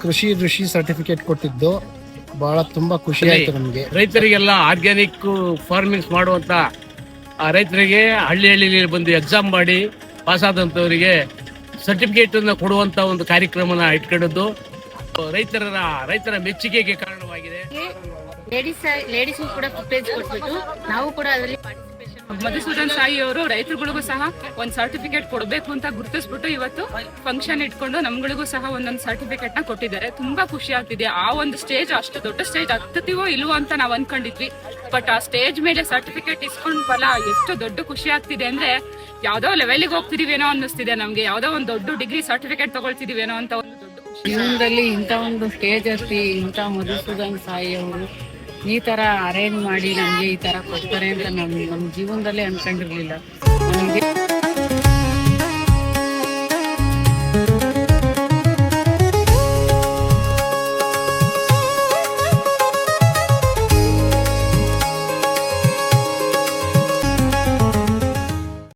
ಕೃಷಿ ಋಷಿ ಸರ್ಟಿಫಿಕೇಟ್ ಕೊಟ್ಟಿದ್ದು ಬಹಳ ತುಂಬಾ ಖುಷಿ ಆಯ್ತು ನಮಗೆ. ರೈತರಿಗೆಲ್ಲ ಆರ್ಗ್ಯಾನಿಕ್ ಫಾರ್ಮಿಂಗ್ಸ್ ಮಾಡುವಂತ ರೈತರಿಗೆ ಹಳ್ಳಿಯಲ್ಲಿ ಬಂದು ಎಕ್ಸಾಮ್ ಮಾಡಿ ಪಾಸ್ ಆದಂತವರಿಗೆ ಸರ್ಟಿಫಿಕೇಟ್ ಅನ್ನು ಕೊಡುವಂತ ಒಂದು ಕಾರ್ಯಕ್ರಮನ ಇಟ್ಕೊಂಡಿದ್ದು ರೈತರ ಮೆಚ್ಚುಗೆಗೆ ಕಾರಣವಾಗಿದೆ. ಲೇಡೀಸ್ ಕೂಡ ಪ್ರಿಫರೆನ್ಸ್ ಕೊಟ್ಬಿಟ್ಟು ನಾವು ಕೂಡ ಅದರಲ್ಲಿ ಮಧುಸೂದನ್ ಸಾಯಿ ಅವರು ರೈತರುಗಳಿಗೂ ಸಹ ಒಂದು ಸರ್ಟಿಫಿಕೇಟ್ ಕೊಡಬೇಕು ಅಂತ ಗುರುತಿಸ್ಬಿಟ್ಟು ಇವತ್ತು ಫಂಕ್ಷನ್ ಇಟ್ಕೊಂಡು ನಮ್ಗಳಿಗೂ ಸಹ ಒಂದೊಂದು ಸರ್ಟಿಫಿಕೇಟ್ ನ ಕೊಟ್ಟಿದ್ದಾರೆ. ತುಂಬಾ ಖುಷಿ ಆಗ್ತಿದೆ. ಆ ಒಂದು ಸ್ಟೇಜ್, ಅಷ್ಟು ದೊಡ್ಡ ಸ್ಟೇಜ್ ಹತ್ತತೀವೋ ಇಲ್ವೋ ಅಂತ ನಾವು ಅನ್ಕೊಂಡಿದ್ವಿ. ಬಟ್ ಆ ಸ್ಟೇಜ್ ಮೇಲೆ ಸರ್ಟಿಫಿಕೇಟ್ ಇಸ್ಕೊಂಡ್ವಲ್ಲ, ಎಷ್ಟು ದೊಡ್ಡ ಖುಷಿ ಆಗ್ತಿದೆ ಅಂದ್ರೆ ಯಾವ್ದೋ ಲೆವೆಲ್ಗೆ ಹೋಗ್ತಿದೀವೇನೋ ಅನ್ನಿಸ್ತಿದೆ ನಮ್ಗೆ. ಯಾವ್ದೋ ಒಂದು ದೊಡ್ಡ ಡಿಗ್ರಿ ಸರ್ಟಿಫಿಕೇಟ್ ತಗೊಳ್ತಿದೀವೇನೋ ಅಂತ ಒಂದು ದೊಡ್ಡ ಖುಷಿ. ಜೀವನದಲ್ಲಿ ಇಂಥ ಒಂದು ಸ್ಟೇಜ್ ಹತ್ತಿ ಇಂಥ ಮಧುಸೂದನ್ ಸಾಯಿ ಅವರು ಈ ತರ ಅರೇಂಜ್ ಮಾಡಿ ನಮ್ಗೆ ಈ ತರ ಕೊಡ್ತಾರೆ ಅಂತ ನಮ್ಮ ಜೀವನದಲ್ಲೇ ಅನ್ಕೊಂಡಿರ್ಲಿಲ್ಲ. ನಮಗೆ